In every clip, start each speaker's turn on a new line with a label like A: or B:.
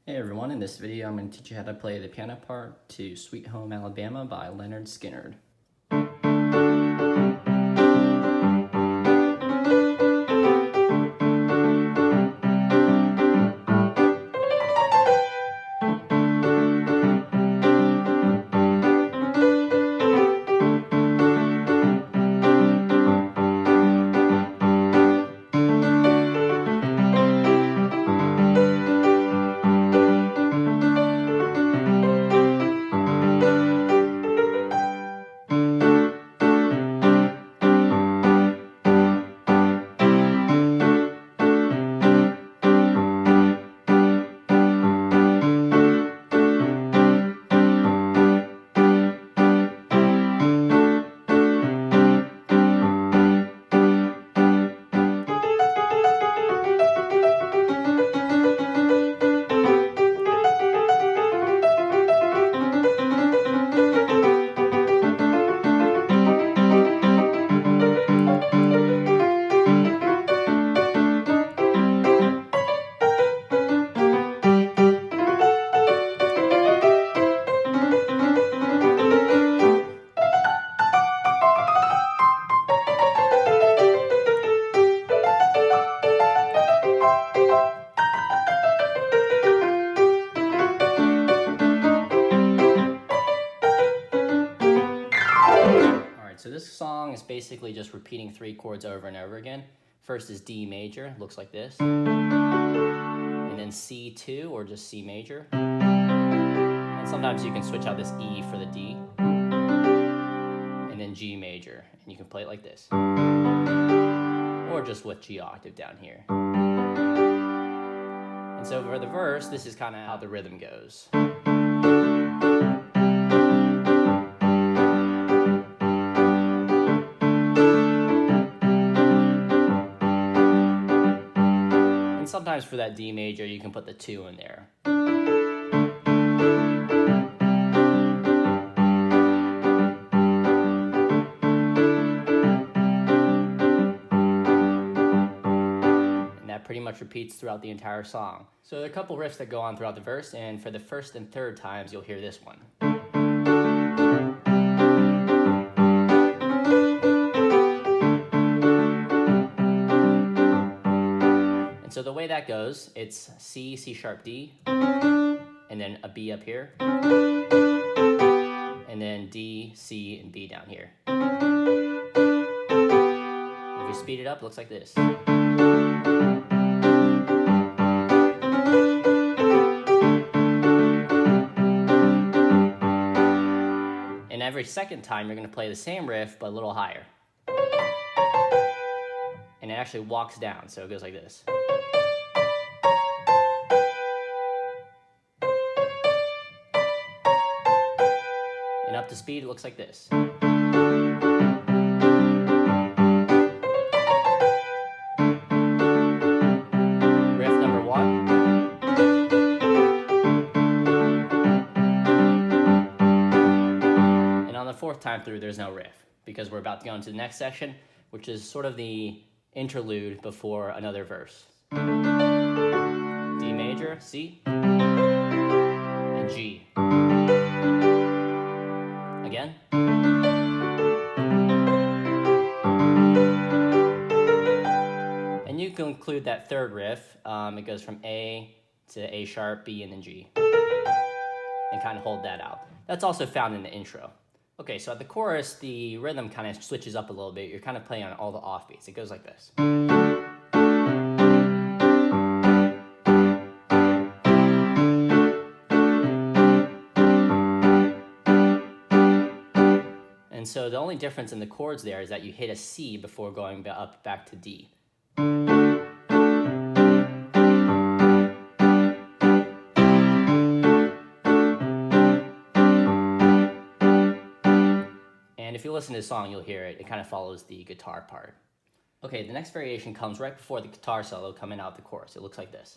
A: Hey everyone, in this video I'm going to teach you how to play the piano part to Sweet Home Alabama by Lynyrd Skynyrd. So this song is basically just repeating three chords over and over again. First is D major, looks like this. And then C2 or just C major. And sometimes you can switch out this E for the D. And then G major, and you can play it like this. Or just with G octave down here. And so for the verse, this is kind of how the rhythm goes. Sometimes for that D major, you can put the 2 in there. And that pretty much repeats throughout the entire song. So there are a couple riffs that go on throughout the verse, and for the first and third times, you'll hear this one. So the way that goes, it's C, C sharp, D, and then a B up here, and then D, C, and B down here. If you speed it up, it looks like this. And every second time, you're going to play the same riff, but a little higher. And it actually walks down, so it goes like this. And up to speed, it looks like this. Riff number 1. And on the fourth time through, there's no riff, because we're about to go into the next section, which is sort of the interlude before another verse. D major, C, and G. Again. And you can include that third riff. It goes from A to A sharp, B, and then G. And kind of hold that out. That's also found in the intro. Okay, so at the chorus, the rhythm kind of switches up a little bit. You're kind of playing on all the offbeats. It goes like this. And so the only difference in the chords there is that you hit a C before going up back to D. And if you listen to the song, you'll hear it. It kind of follows the guitar part. Okay, the next variation comes right before the guitar solo coming out of the chorus. It looks like this.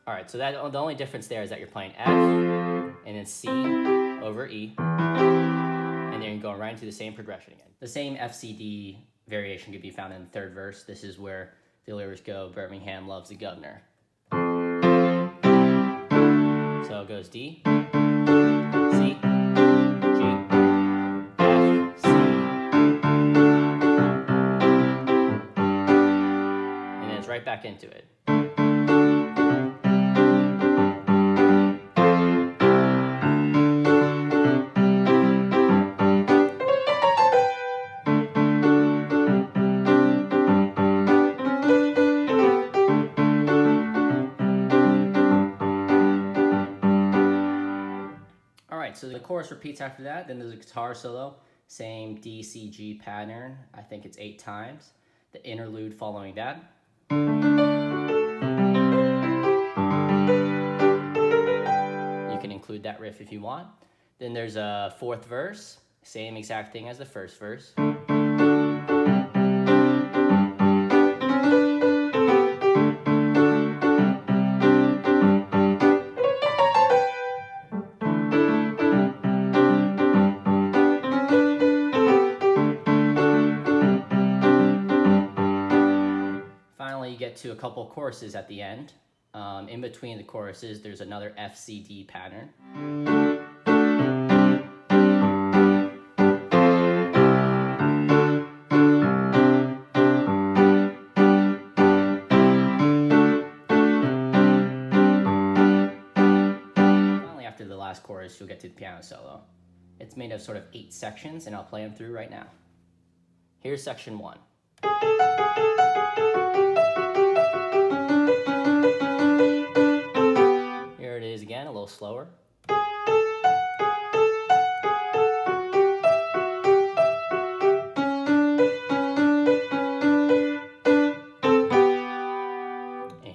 A: Alright, so the only difference there is that you're playing F, and then C over E, and then you're going right into the same progression again. The same F, C, D variation could be found in the third verse. This is where the lyrics go, Birmingham loves the governor. So it goes D, C, G, F, C, and then it's right back into it. So the chorus repeats after that, then there's a guitar solo, same D, C, G pattern, I think it's 8 times. The interlude following that. You can include that riff if you want. Then there's a 4th verse, same exact thing as the first verse. You get to a couple choruses at the end. In between the choruses, there's another F, C, D pattern. Finally, after the last chorus, you'll get to the piano solo. It's made of sort of 8 sections, and I'll play them through right now. Here's section 1. Again, a little slower. And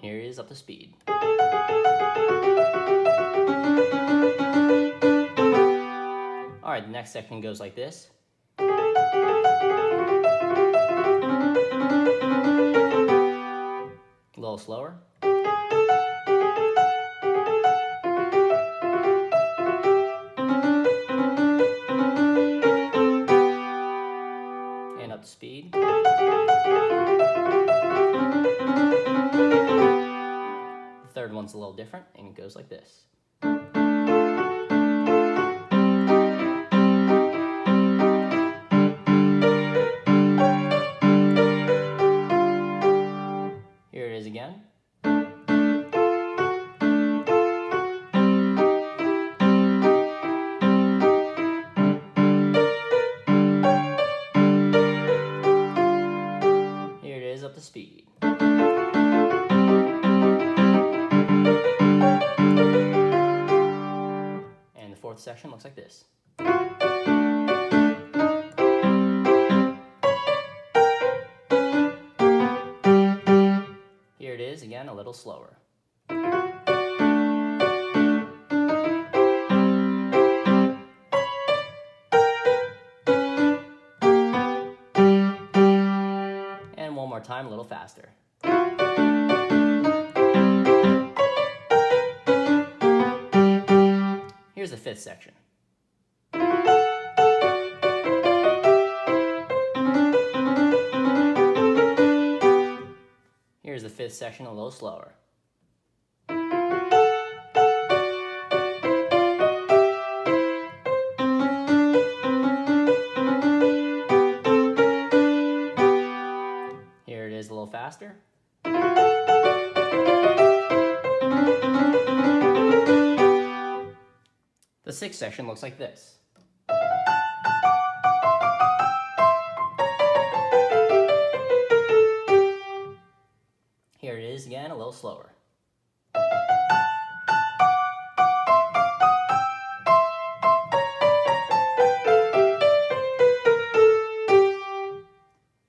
A: here it is up to speed. All right, the next section goes like this. A little slower. Up to speed. The third one's a little different, and it goes like this. Here it is again. Up to speed. And the 4th section looks like this. Here it is again, a little slower. One more time, a little faster. Here's the 5th section. Here's the 5th section, a little slower. Here it is a little faster. The 6th section looks like this. Here it is again, a little slower.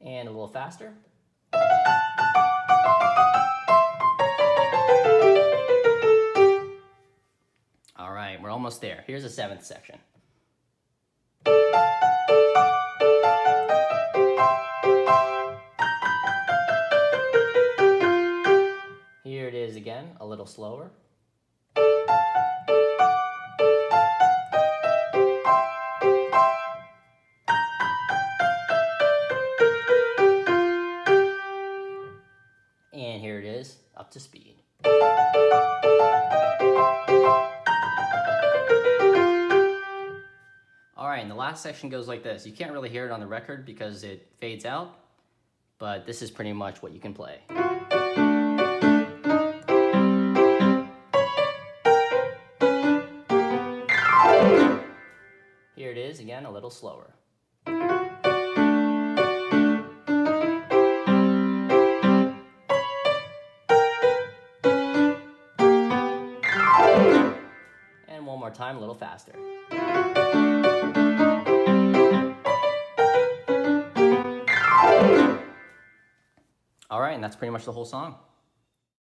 A: And a little faster. All right, we're almost there. Here's the 7th section. Here it is again, a little slower. And here it is, up to speed. All right, and the last section goes like this. You can't really hear it on the record because it fades out, but this is pretty much what you can play. Here it is, again, a little slower. And one more time, a little faster. All right, and that's pretty much the whole song.